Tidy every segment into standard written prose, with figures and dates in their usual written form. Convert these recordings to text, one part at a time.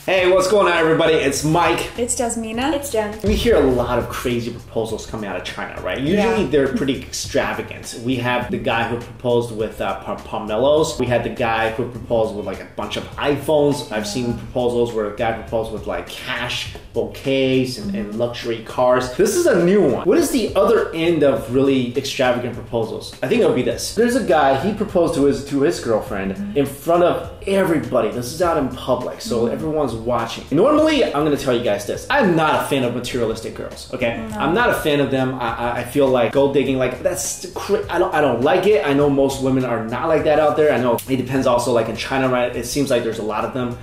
Hey, what's going on, everybody? It's Mike. It's Jasmina. It's Jen. We hear a lot of crazy proposals coming out of China, right? Usually they're pretty extravagant. We have the guy who proposed with pomelos. We had the guy who proposed with like a bunch of iPhones. I've seen proposals where a guy proposed with like cash, bouquets, and luxury cars. This is a new one. What is the other end of really extravagant proposals? I think it'll be this. There's a guy, he proposed to his girlfriend in front of everybody. This is out in public, so everyone's watching. Normally, I'm gonna tell you guys this. I'm not a fan of materialistic girls, okay? No. I'm not a fan of them. I feel like gold digging, like that's, I don't like it. I know most women are not like that out there. I know it depends also, like in China, right? It seems like there's a lot of them.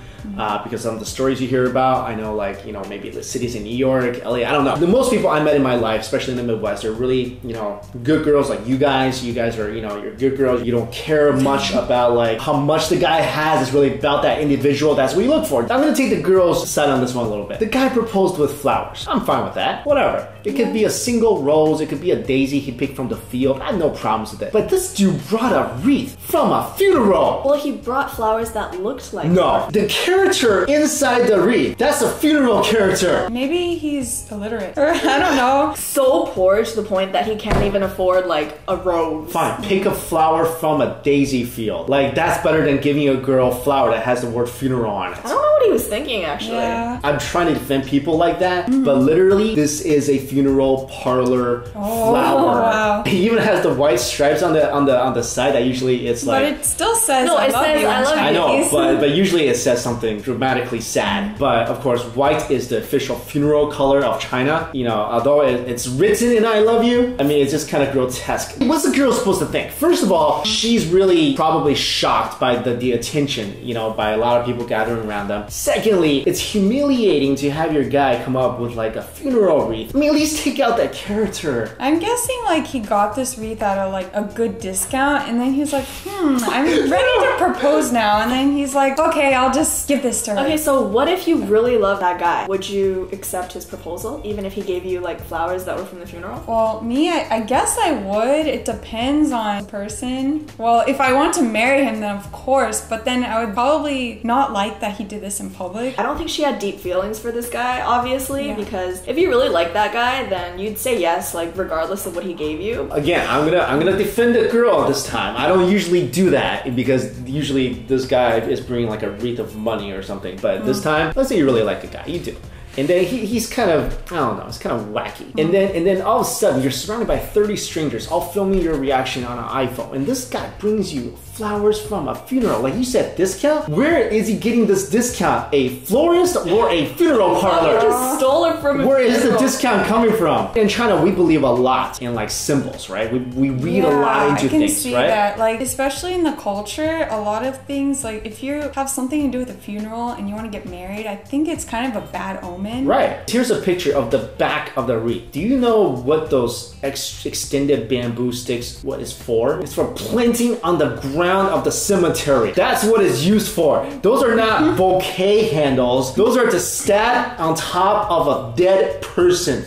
Because of the stories you hear about. I know, like, you know, maybe the cities in New York, LA, I don't know. The most people I met in my life, especially in the Midwest, are really, you know, good girls like you guys. You guys are, you know, you're good girls. You don't care much about like how much the guy has. It's really about that individual. That's what you look for. I'm gonna take the girls' side on this one a little bit. The guy proposed with flowers. I'm fine with that. Whatever. It could be a single rose. It could be a daisy he picked from the field. I have no problems with it. But this dude brought a wreath from a funeral. Well, he brought flowers that looked like No, the character inside the wreath, that's a funeral character. Maybe he's illiterate. Or I don't know. So poor to the point that he can't even afford like a rose. Fine, pick a flower from a daisy field. Like, that's better than giving a girl a flower that has the word funeral on it. I don't know what he was thinking, actually. Yeah. I'm trying to defend people like that, but literally, this is a funeral parlor flower. Wow. He even has the white stripes on the side that usually it's like. But it still says No, I it love says you. I love you. I know, but usually it says something dramatically sad. But of course, white is the official funeral color of China. You know, although it's written in I love you, I mean, it's just kind of grotesque. What's the girl supposed to think? First of all, she's really probably shocked by the attention, you know, by a lot of people gathering around them. Secondly, it's humiliating to have your guy come up with like a funeral wreath. I mean, at least take out that character. I'm guessing like he got this wreath at a good discount, and then he's like, I'm ready to propose now. And then he's like, okay, I'll just give this to her. Okay, so what if you really love that guy? Would you accept his proposal, even if he gave you like flowers that were from the funeral? Well, me, I guess I would. It depends on the person. Well, if I want to marry him, then of course, but then I would probably not like that he did this in public. I don't think she had deep feelings for this guy, obviously, because if you really like that guy, then you'd say yes, like regardless of what he gave you. Again, I'm gonna defend the girl this time. I don't usually do that because usually this guy is bringing like a wreath of money or something. But this time, let's say you really like the guy, you do. And then he's kind of, I don't know, it's kind of wacky. And then all of a sudden, you're surrounded by 30 strangers all filming your reaction on an iPhone. And this guy brings you flowers from a funeral. Like you said, discount? Where is he getting this discount? A florist or a funeral parlor? He just stole it from a Where is funeral. the discount coming from? In China, we believe a lot in like symbols, right? We read a lot into I can things, see right? that. Like, especially in the culture, a lot of things, like if you have something to do with a funeral and you want to get married, I think it's kind of a bad omen. Right. Here's a picture of the back of the wreath. Do you know what those extended bamboo sticks, what is for? It's for planting on the ground of the cemetery. That's what it's used for. Those are not bouquet handles. Those are to stab on top of a dead person.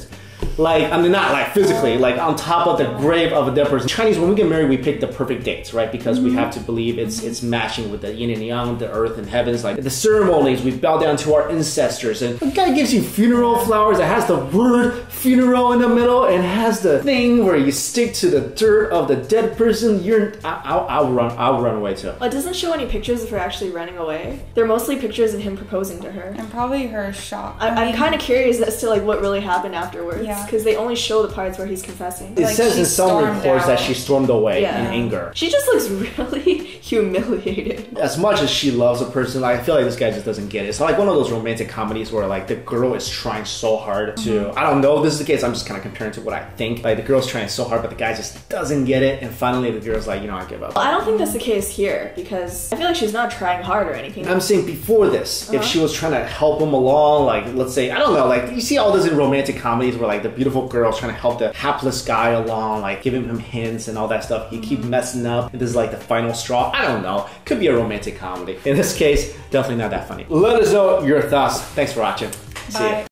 Like, I mean, not like physically, like on top of the grave of a dead person. Chinese, when we get married, we pick the perfect dates, right? Because we have to believe it's matching with the yin and yang, the earth and heavens. Like the ceremonies, we bow down to our ancestors. And the guy gives you funeral flowers that has the word funeral in the middle and has the thing where you stick to the dirt of the dead person. I'll run away too. It doesn't show any pictures of her actually running away. They're mostly pictures of him proposing to her. And probably her shock. I'm kind of curious as to like what really happened afterwards. Yeah. Because they only show the parts where he's confessing. It Like, says she in some stormed reports that out. she stormed away Yeah. in anger. She just looks really humiliated. As much as she loves a person, like, I feel like this guy just doesn't get it. It's like one of those romantic comedies where like the girl is trying so hard to, I don't know if this is the case, I'm just kind of comparing to what I think. Like the girl's trying so hard, but the guy just doesn't get it. And finally the girl's like, you know, I give up. I don't think that's the case here because I feel like she's not trying hard or anything. I'm saying before this, if she was trying to help him along, like let's say, I don't know, like you see all this in romantic comedies where like the beautiful girl's trying to help the hapless guy along, like giving him hints and all that stuff. You keep messing up, and this is like the final straw. I don't know. Could be a romantic comedy. In this case, definitely not that funny. Let us know your thoughts. Thanks for watching. See ya. Bye.